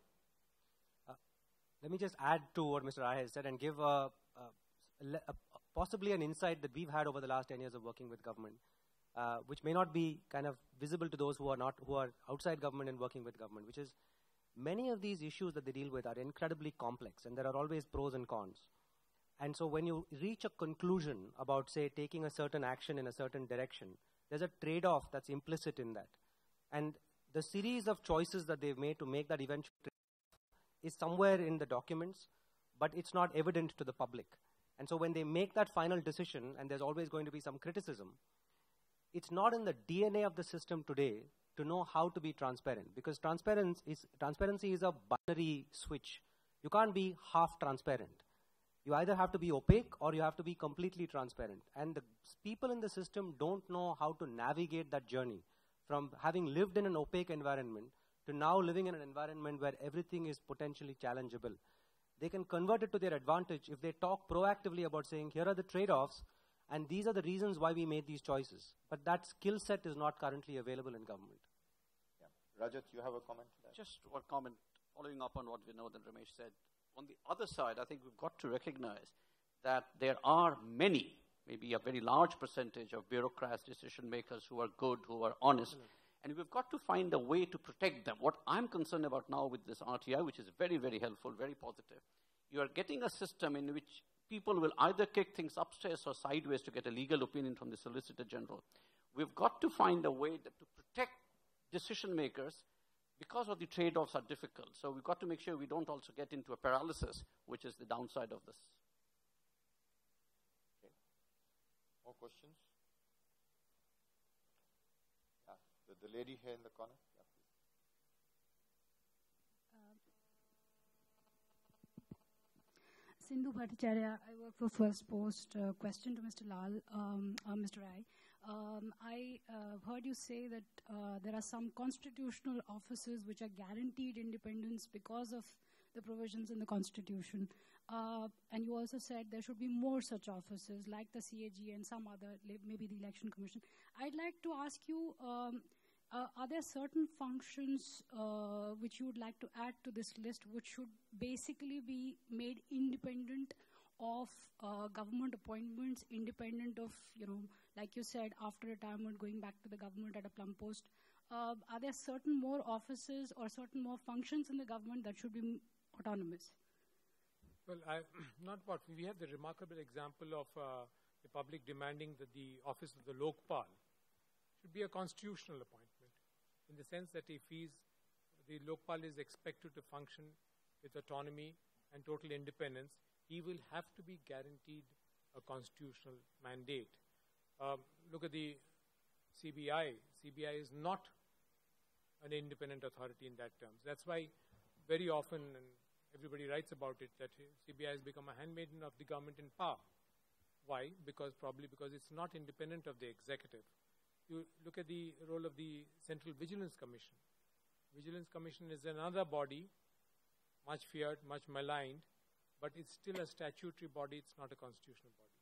Let me just add to what Mr. Rai has said and give possibly an insight that we've had over the last 10 years of working with government, which may not be kind of visible to those who are outside government and working with government, which is many of these issues that they deal with are incredibly complex, and there are always pros and cons. And so when you reach a conclusion about, say, taking a certain action in a certain direction, there's a trade-off that's implicit in that. And the series of choices that they've made to make that eventual trade-off is somewhere in the documents, but it's not evident to the public. And so when they make that final decision, and there's always going to be some criticism, it's not in the DNA of the system today to know how to be transparent, because transparency is a binary switch. You can't be half transparent. You either have to be opaque or you have to be completely transparent. And the people in the system don't know how to navigate that journey from having lived in an opaque environment to now living in an environment where everything is potentially challengeable. They can convert it to their advantage if they talk proactively about saying, here are the trade-offs, and these are the reasons why we made these choices. But that skill set is not currently available in government. Yeah. Rajat, you have a comment to that? Just one comment, following up on what Vinod and Ramesh said. On the other side, I think we've got to recognize that there are many, maybe a very large percentage of bureaucrats, decision makers who are good, who are honest, and we've got to find a way to protect them. What I'm concerned about now with this RTI, which is very, very helpful, very positive, you are getting a system in which people will either kick things upstairs or sideways to get a legal opinion from the Solicitor General. We've got to find a way to protect decision makers because of the trade-offs are difficult. So we've got to make sure we don't also get into a paralysis, which is the downside of this. Okay. More questions? Yeah. The lady here in the corner. Yeah, please. Sindhu Bhattacharya, I work for First Post. Question to Mr. Lal, Mr. Rai. I heard you say that there are some constitutional offices which are guaranteed independence because of the provisions in the Constitution. And you also said there should be more such offices like the CAG and some other, maybe the Election Commission. I'd like to ask you, are there certain functions which you would like to add to this list which should basically be made independent of government appointments, independent of, like you said, after retirement, going back to the government at a plum post? Are there certain more offices or certain more functions in the government that should be autonomous? Well, we have the remarkable example of the public demanding that the office of the Lokpal should be a constitutional appointment, in the sense that if the Lokpal is expected to function with autonomy and total independence, he will have to be guaranteed a constitutional mandate. Look at the CBI. CBI is not an independent authority in that terms. That's why very often, and everybody writes about it, that CBI has become a handmaiden of the government in power. Why? Probably because it's not independent of the executive. You look at the role of the Central Vigilance Commission, Vigilance Commission is another body, much feared, much maligned, but it's still a statutory body, it's not a constitutional body.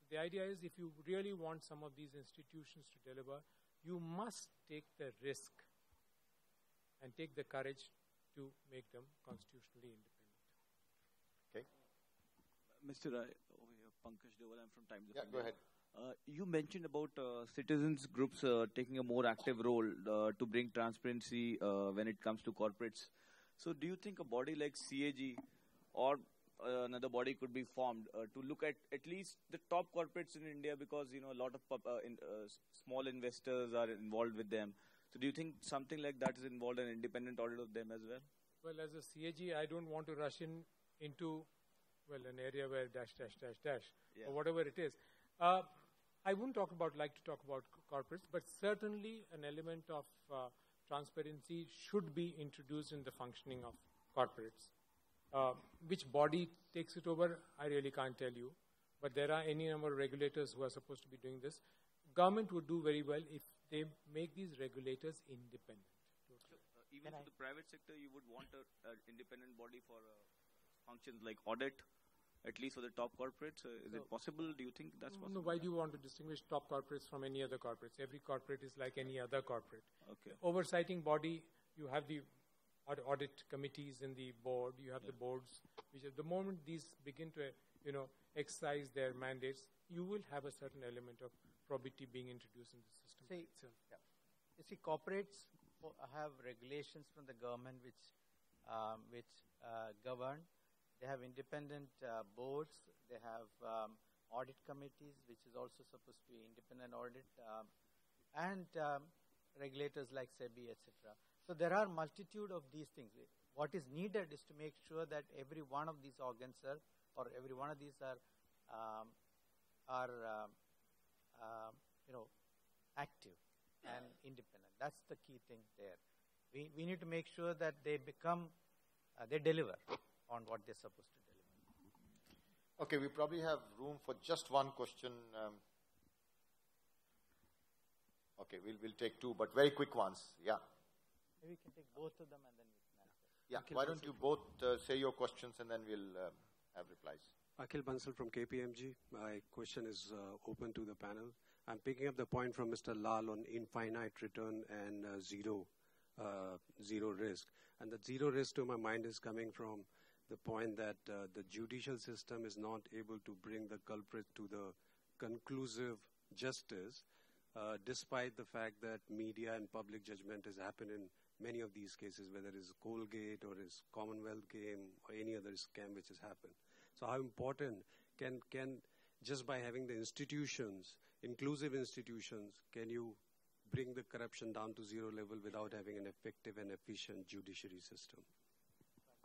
The idea is if you really want some of these institutions to deliver, you must take the risk and take the courage to make them constitutionally independent. Okay. Mr. Rai, over here, Pankaj Deval, I'm from Times of Yeah, India. go ahead. You mentioned about citizens groups taking a more active role to bring transparency when it comes to corporates. So do you think a body like CAG or another body could be formed to look at least the top corporates in India, because a lot of small investors are involved with them. So do you think something like that is involved in an independent audit of them as well? Well, as a CAG, I don't want to rush into an area where dash, or whatever it is. I wouldn't like to talk about corporates, but certainly an element of transparency should be introduced in the functioning of corporates. Which body takes it over, I really can't tell you. But there are any number of regulators who are supposed to be doing this. Government would do very well if they make these regulators independent. Totally. Even for the private sector, you would want an independent body for functions like audit, at least for the top corporates. Is it possible? Do you think that's possible? No, why do you want to distinguish top corporates from any other corporates? Every corporate is like any other corporate. Okay. Oversighting body, you have the audit committees in the board, you have the boards, which the moment these begin to, exercise their mandates, you will have a certain element of probity being introduced in the system itself. Yeah. You see, corporates have regulations from the government which govern. They have independent boards. They have audit committees, which is also supposed to be independent audit, and regulators like SEBI, etc. So there are multitude of these things. What is needed is to make sure that every one of these organs every one of these are active and independent. That's the key thing there. We need to make sure that they deliver on what they're supposed to deliver. Okay, we probably have room for just one question. Okay, we'll take two, but very quick ones. Yeah. Maybe we can take both of them and then we can answer. Yeah, why don't you both say your questions and then we'll have replies. Akhil Bansal from KPMG. My question is open to the panel. I'm picking up the point from Mr. Lal on infinite return and zero risk. And the zero risk to my mind is coming from the point that the judicial system is not able to bring the culprit to the conclusive justice, despite the fact that media and public judgment has happened in many of these cases, whether it's Colgate or it's Commonwealth game or any other scam which has happened. So how important can just by having the institutions, inclusive institutions, can you bring the corruption down to zero level without having an effective and efficient judiciary system?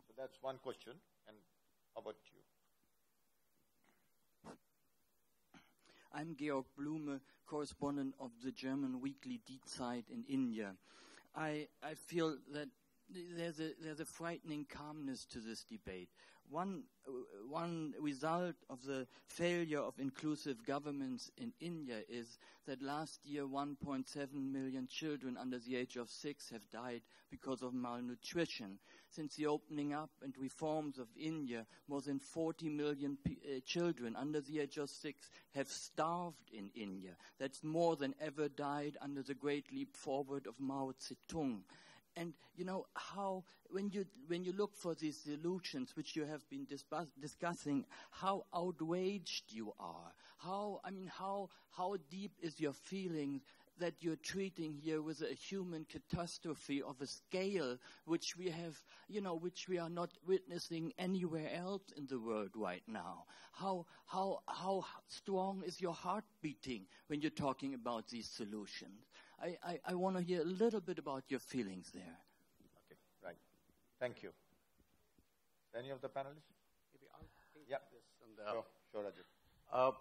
So that's one question. And how about you? I'm Georg Blume, correspondent of the German weekly Die Zeit in India. I feel that there's a frightening calmness to this debate. One result of the failure of inclusive governments in India is that last year 1.7 million children under the age of 6 have died because of malnutrition. Since the opening up and reforms of India, more than 40 million children under the age of 6 have starved in India. That's more than ever died under the great leap forward of Mao Zedong. And how, when you look for these solutions which you have been discussing, how outraged you are, how deep is your feeling that you're treating here with a human catastrophe of a scale which we are not witnessing anywhere else in the world right now. How strong is your heart beating when you're talking about these solutions? I want to hear a little bit about your feelings there. Okay, right. Thank you. Any of the panelists? Maybe I'll take this. And, sure, Rajat.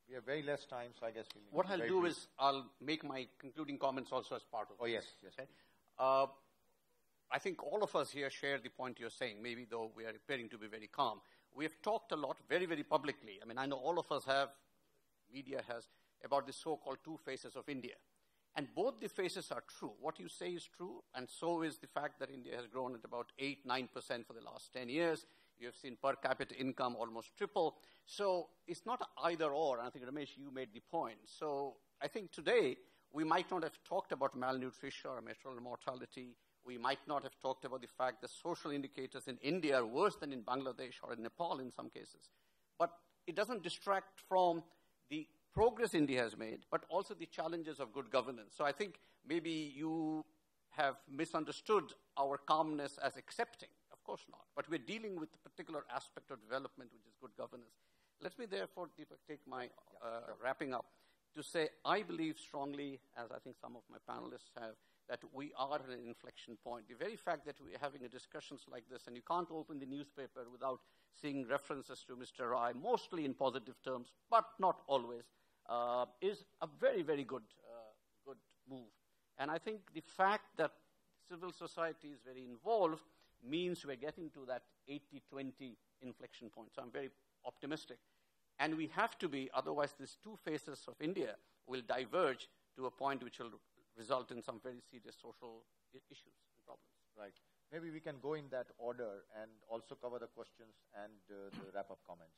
We have very less time, so I guess we'll... What I'll do is I'll make my concluding comments also as part of this. Oh, yes. Okay? I think all of us here share the point you're saying, maybe though we are appearing to be very calm. We have talked a lot, very, very publicly. I mean, I know all of us have, media has, about the so-called two faces of India. And both the phases are true. What you say is true, and so is the fact that India has grown at about 8-9% for the last 10 years. You have seen per capita income almost triple. So it's not either or, and I think, Ramesh, you made the point. So I think today we might not have talked about malnutrition or maternal mortality. We might not have talked about the fact that social indicators in India are worse than in Bangladesh or in Nepal in some cases. But it doesn't distract from the progress India has made, but also the challenges of good governance. So I think maybe you have misunderstood our calmness as accepting. Of course not. But we're dealing with a particular aspect of development, which is good governance. Let me therefore, Deepak, take my wrapping up to say I believe strongly, as I think some of my panelists have, that we are at an inflection point. The very fact that we're having discussions like this, and you can't open the newspaper without seeing references to Mr. Rai, mostly in positive terms, but not always, is a very, very good move. And I think the fact that civil society is very involved means we're getting to that 80-20 inflection point. So I'm very optimistic. And we have to be, otherwise these two phases of India will diverge to a point which will result in some very serious social issues and problems. Right. Maybe we can go in that order and also cover the questions and the wrap-up comments.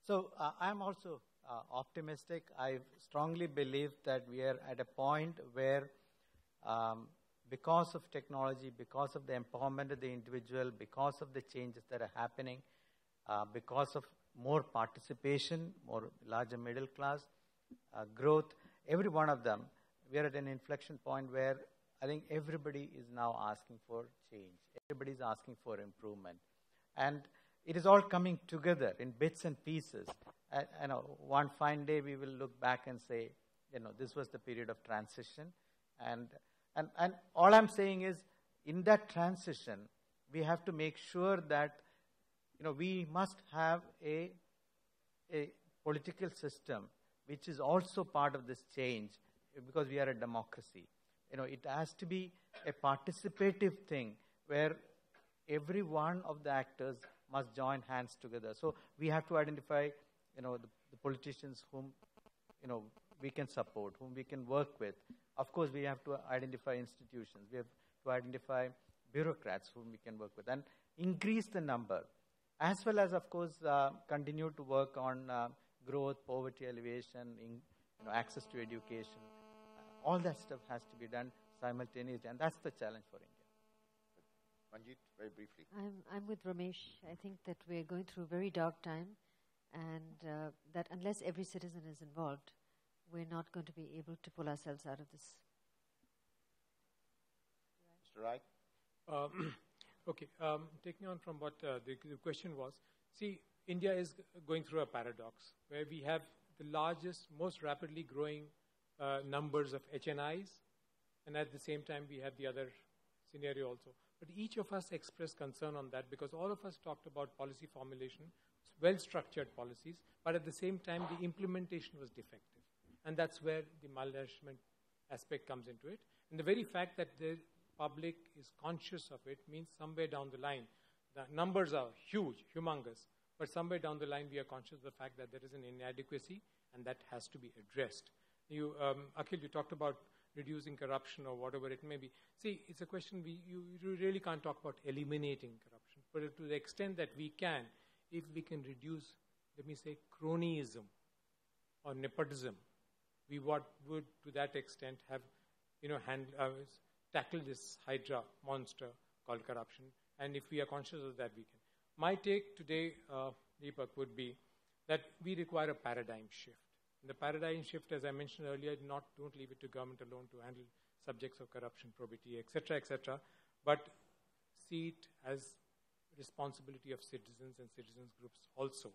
So I'm also optimistic. I strongly believe that we are at a point where because of technology, because of the empowerment of the individual, because of the changes that are happening, because of more participation, more larger middle class, growth, every one of them, we are at an inflection point where I think everybody is now asking for change. Everybody is asking for improvement. And it is all coming together in bits and pieces. One fine day we will look back and say, this was the period of transition. And all I'm saying is, in that transition, we have to make sure that, we must have a political system which is also part of this change, because we are a democracy. It has to be a participative thing where every one of the actors must join hands together. So we have to identify, the politicians whom, we can support, whom we can work with. Of course, we have to identify institutions. We have to identify bureaucrats whom we can work with and increase the number, as well as, of course, continue to work on growth, poverty alleviation, access to education. All that stuff has to be done simultaneously, and that's the challenge for India. Manjeet, very briefly. I'm with Ramesh. I think that we're going through a very dark time, and that unless every citizen is involved, we're not going to be able to pull ourselves out of this. Mr. Rai? Okay, taking on from what the question was, see, India is going through a paradox where we have the largest, most rapidly growing numbers of HNIs, and at the same time we have the other scenario also. But each of us expressed concern on that because all of us talked about policy formulation, well-structured policies, but at the same time the implementation was defective. And that's where the malnourishment aspect comes into it. And the very fact that the public is conscious of it means somewhere down the line, the numbers are huge, humongous, but somewhere down the line we are conscious of the fact that there is an inadequacy and that has to be addressed. Akhil, you talked about reducing corruption or whatever it may be. See, it's a question you really can't talk about eliminating corruption, but to the extent that we can, if we can reduce, let me say, cronyism or nepotism, we would to that extent have, tackle this hydra monster called corruption. And if we are conscious of that, we can. My take today, Deepak, would be that we require a paradigm shift. And the paradigm shift, as I mentioned earlier, don't leave it to government alone to handle subjects of corruption, probity, etc., but see it as responsibility of citizens and citizens groups also.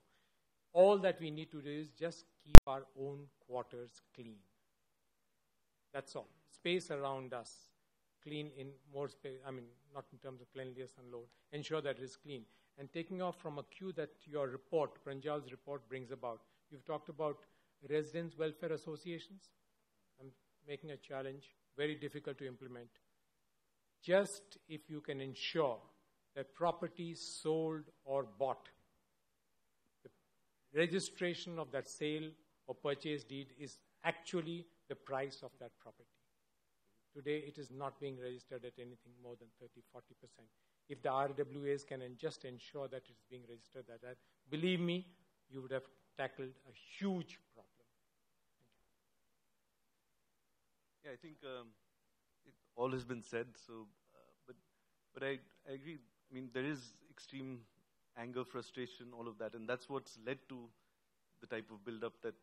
All that we need to do is just keep our own quarters clean. That's all. Space around us, clean in more space, not in terms of cleanliness and load, ensure that it is clean. And taking off from a cue that your report, Pranjal's report, brings about, you've talked about residents' welfare associations. I'm making a challenge, very difficult to implement. Just if you can ensure that property sold or bought, the registration of that sale or purchase deed is actually the price of that property. Today, it is not being registered at anything more than 30-40%. If the RWAs can just ensure that it's being registered at that, believe me, you would have tackled a huge problem. Yeah, I think all has been said. So, but I agree. I mean, there is extreme anger, frustration, all of that, and that's what's led to the type of build-up that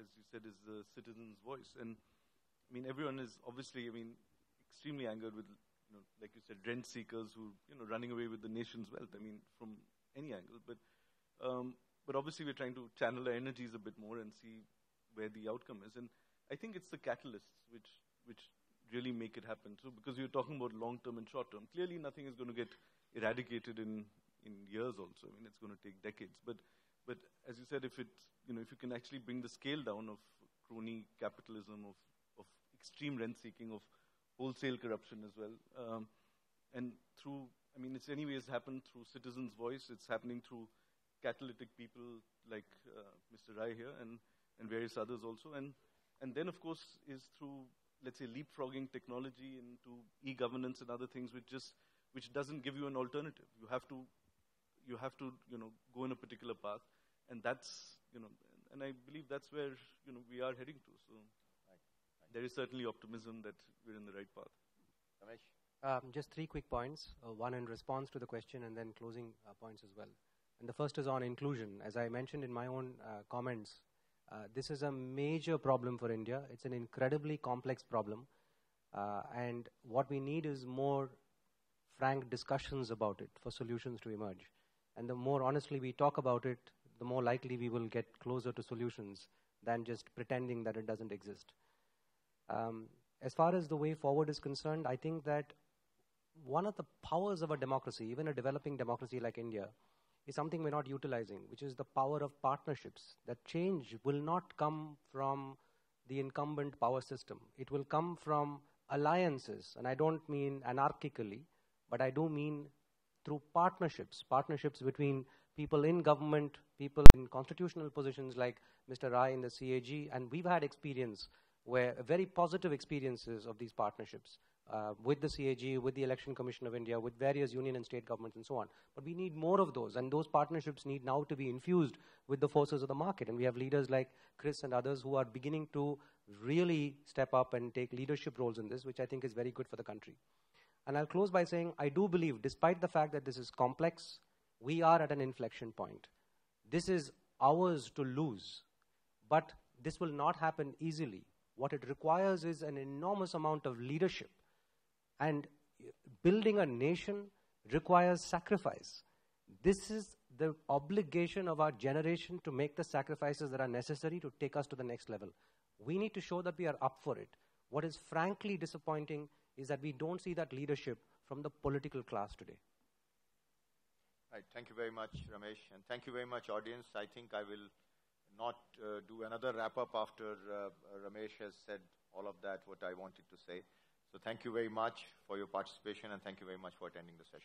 as you said, is the citizen's voice. And I mean, everyone is obviously, extremely angered with, like you said, rent seekers who, running away with the nation's wealth. I mean, from any angle. But obviously, we're trying to channel our energies a bit more and see where the outcome is. And I think it's the catalysts which really make it happen. So, because you're talking about long-term and short-term, clearly nothing is going to get eradicated in years. Also, I mean, it's going to take decades. But as you said, if you can actually bring the scale down of crony capitalism, of extreme rent seeking, of wholesale corruption as well, and through, it's anyways happened through citizens' voice. It's happening through catalytic people like Mr. Rai here and various others also, and then of course is through, let's say, leapfrogging technology into e-governance and other things, which doesn't give you an alternative. You have to go in a particular path, and that's and I believe that's where we are heading to. So there is certainly optimism that we're in the right path. Ramesh? Just 3 quick points, one in response to the question and then closing points as well. And the first is on inclusion. As I mentioned in my own comments, this is a major problem for India. It's an incredibly complex problem. And what we need is more frank discussions about it for solutions to emerge. And the more honestly we talk about it, the more likely we will get closer to solutions than just pretending that it doesn't exist. As far as the way forward is concerned, I think that one of the powers of a democracy, even a developing democracy like India, is something we're not utilizing, which is the power of partnerships. That change will not come from the incumbent power system. It will come from alliances, and I don't mean anarchically, but I do mean through partnerships between people in government, people in constitutional positions like Mr. Rai in the CAG, and we've had experience where very positive experiences of these partnerships with the CAG, with the Election Commission of India, with various union and state governments and so on. But we need more of those, and those partnerships need now to be infused with the forces of the market. And we have leaders like Kris and others who are beginning to really step up and take leadership roles in this, which I think is very good for the country. And I'll close by saying, I do believe, despite the fact that this is complex, we are at an inflection point. This is ours to lose, but this will not happen easily. What it requires is an enormous amount of leadership. And building a nation requires sacrifice. This is the obligation of our generation to make the sacrifices that are necessary to take us to the next level. We need to show that we are up for it. What is frankly disappointing is that we don't see that leadership from the political class today. Right. Thank you very much, Ramesh, and thank you very much, audience. I think I will not do another wrap-up after Ramesh has said all of that, what I wanted to say. So thank you very much for your participation, and thank you very much for attending the session.